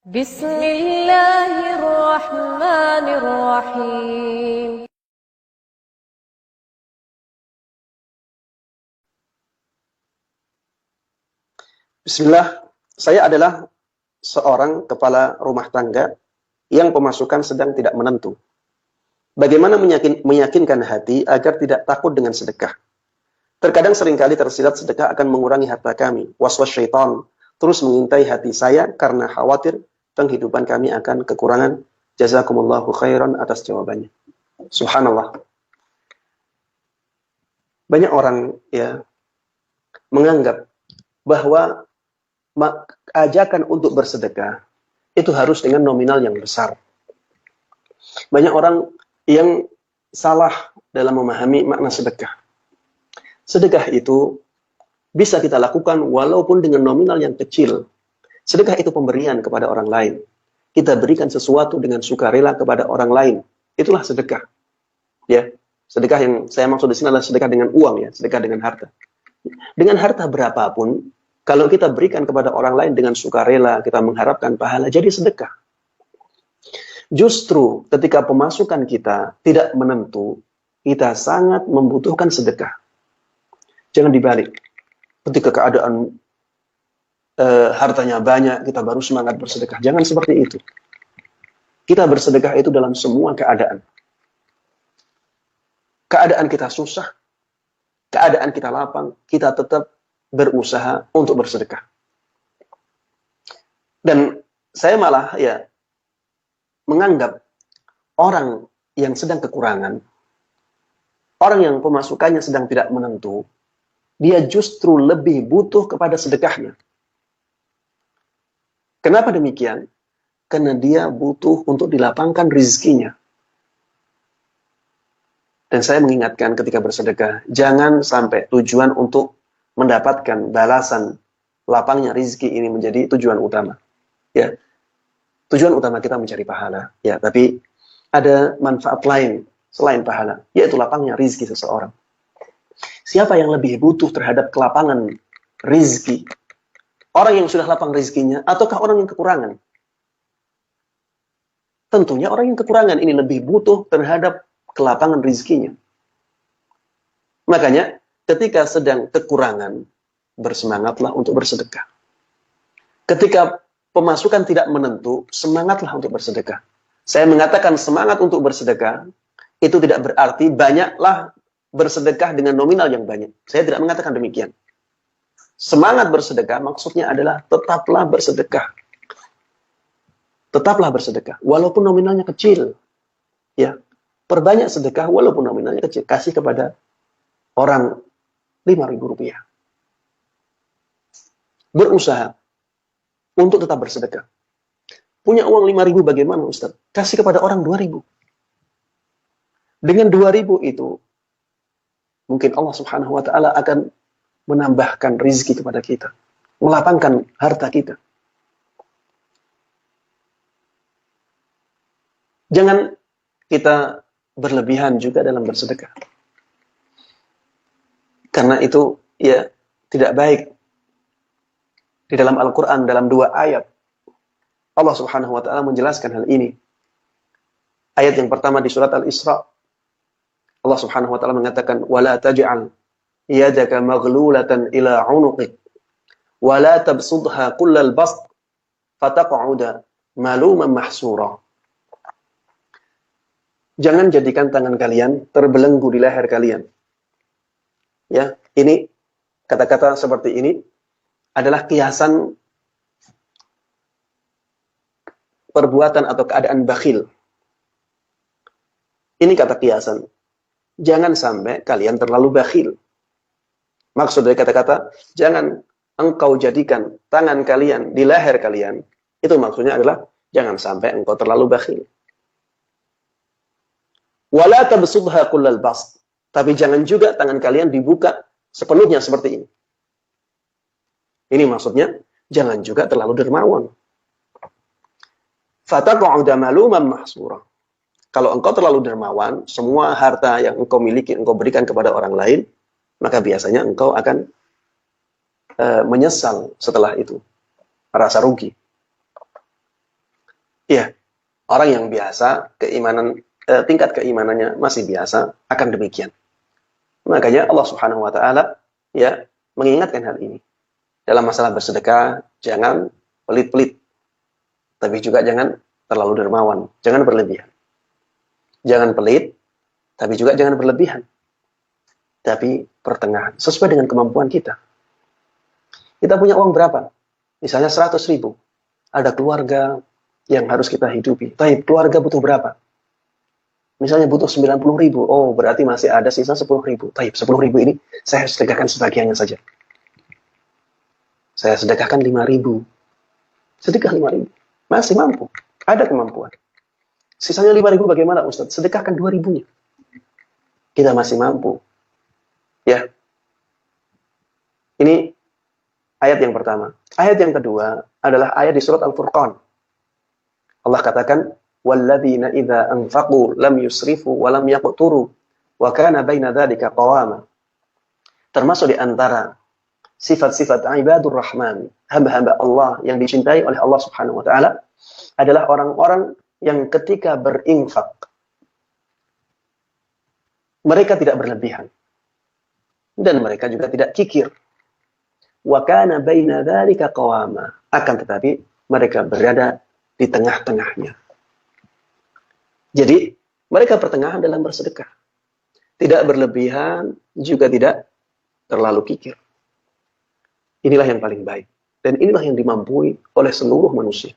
Bismillahirrahmanirrahim. Bismillah, saya adalah seorang kepala rumah tangga yang pemasukan sedang tidak menentu. Bagaimana meyakinkan hati agar tidak takut dengan sedekah? Terkadang seringkali tersirat sedekah akan mengurangi harta kami. Waswas syaitan terus mengintai hati saya karena khawatir penghidupan kami akan kekurangan. Jazakumullahu khairan atas jawabannya. Subhanallah. Banyak orang ya menganggap bahwa ajakan untuk bersedekah itu harus dengan nominal yang besar. Banyak orang yang salah dalam memahami makna sedekah. Sedekah itu bisa kita lakukan walaupun dengan nominal yang kecil. Sedekah itu pemberian kepada orang lain. Kita berikan sesuatu dengan sukarela kepada orang lain. Itulah sedekah. Ya, sedekah yang saya maksud di sini adalah sedekah dengan uang ya, sedekah dengan harta. Dengan harta berapapun, kalau kita berikan kepada orang lain dengan sukarela, kita mengharapkan pahala, jadi sedekah. Justru ketika pemasukan kita tidak menentu, kita sangat membutuhkan sedekah. Jangan dibalik. Ketika keadaan hartanya banyak, kita baru semangat bersedekah. Jangan seperti itu. Kita bersedekah itu dalam semua keadaan. Keadaan kita susah, keadaan kita lapang, kita tetap berusaha untuk bersedekah. Dan saya malah ya menganggap orang yang sedang kekurangan, orang yang pemasukannya sedang tidak menentu, dia justru lebih butuh kepada sedekahnya. Kenapa demikian? Karena dia butuh untuk dilapangkan rizkinya. Dan saya mengingatkan ketika bersedekah, jangan sampai tujuan untuk mendapatkan balasan lapangnya rizki ini menjadi tujuan utama. Ya, tujuan utama kita mencari pahala. Ya, tapi ada manfaat lain selain pahala, yaitu lapangnya rizki seseorang. Siapa yang lebih butuh terhadap kelapangan rizki? Orang yang sudah lapang rizkinya, ataukah orang yang kekurangan? Tentunya orang yang kekurangan ini lebih butuh terhadap kelapangan rizkinya. Makanya, ketika sedang kekurangan, bersemangatlah untuk bersedekah. Ketika pemasukan tidak menentu, semangatlah untuk bersedekah. Saya mengatakan semangat untuk bersedekah, itu tidak berarti banyaklah bersedekah dengan nominal yang banyak. Saya tidak mengatakan demikian. Semangat bersedekah maksudnya adalah tetaplah bersedekah. Tetaplah bersedekah, walaupun nominalnya kecil. Ya, perbanyak sedekah walaupun nominalnya kecil. Kasih kepada orang Rp5.000. Berusaha untuk tetap bersedekah. Punya uang 5.000 bagaimana Ustaz? Kasih kepada orang 2.000. Dengan 2.000 itu, mungkin Allah Subhanahu wa Ta'ala akan menambahkan rizki kepada kita, melapangkan harta kita. Jangan kita berlebihan juga dalam bersedekah. Karena itu ya tidak baik. Di dalam Al-Quran, dalam 2 ayat, Allah Subhanahu wa Ta'ala menjelaskan hal ini. Ayat yang pertama di surat Al-Isra, Allah Subhanahu wa Ta'ala mengatakan, وَلَا تَجْعَلْ يَدَكَ مَغْلُولَةً إِلَىٰ عُنُقِكَ وَلَا تَبْسُطْهَا كُلَّ الْبَسْطِ فَتَقْعُدَ مَلُومًا مَحْسُورًا. Jangan jadikan tangan kalian terbelenggu di leher kalian. Ya, ini kata-kata seperti ini adalah kiasan perbuatan atau keadaan bakhil. Ini kata kiasan. Jangan sampai kalian terlalu bakhil. Maksud dari kata-kata, jangan engkau jadikan tangan kalian di leher kalian. Itu maksudnya adalah, jangan sampai engkau terlalu bakhil. Wala tabsutha kullal bast. Tapi jangan juga tangan kalian dibuka sepenuhnya seperti ini. Ini maksudnya, jangan juga terlalu dermawan. Fataqa'uda maluman mahsura. Kalau engkau terlalu dermawan, semua harta yang engkau miliki, engkau berikan kepada orang lain, maka biasanya engkau akan menyesal setelah itu. Rasa rugi. Ya, orang yang biasa, tingkat keimanannya masih biasa, akan demikian. Makanya Allah Subhanahu wa taala ya mengingatkan hal ini. Dalam masalah bersedekah, jangan pelit-pelit, tapi juga jangan terlalu dermawan, jangan berlebihan. Jangan pelit, tapi juga jangan berlebihan. Tapi pertengahan, sesuai dengan kemampuan kita. Kita punya uang berapa? Misalnya 100.000. Ada keluarga yang harus kita hidupi. Tapi keluarga butuh berapa? Misalnya butuh 90.000. Oh, berarti masih ada sisa 10.000. Tapi 10.000 ini saya sedekahkan sebagiannya saja. Saya sedekahkan 5.000. Sedekah 5.000. Masih mampu. Ada kemampuan. Sisanya 5.000 bagaimana Ustaz? Sedekahkan 2.000-nya. Kita masih mampu. Ya. Ini ayat yang pertama. Ayat yang kedua adalah ayat di surat Al-Furqan. Allah katakan, وَالَّذِينَ إِذَا أَنْفَقُوا لَمْ يُسْرِفُوا وَلَمْ يَقْتُرُوا وَكَانَ بَيْنَ ذَلِكَ قَوَامًا. Termasuk di antara sifat-sifat ibadur rahman, hamba-hamba Allah yang dicintai oleh Allah Subhanahu wa taala adalah orang-orang yang ketika berinfak mereka tidak berlebihan dan mereka juga tidak kikir. Wa kana baina dzalika qawama. Akan tetapi mereka berada di tengah-tengahnya. Jadi mereka pertengahan dalam bersedekah. Tidak berlebihan, juga tidak terlalu kikir. Inilah yang paling baik. Dan inilah yang dimampui oleh seluruh manusia.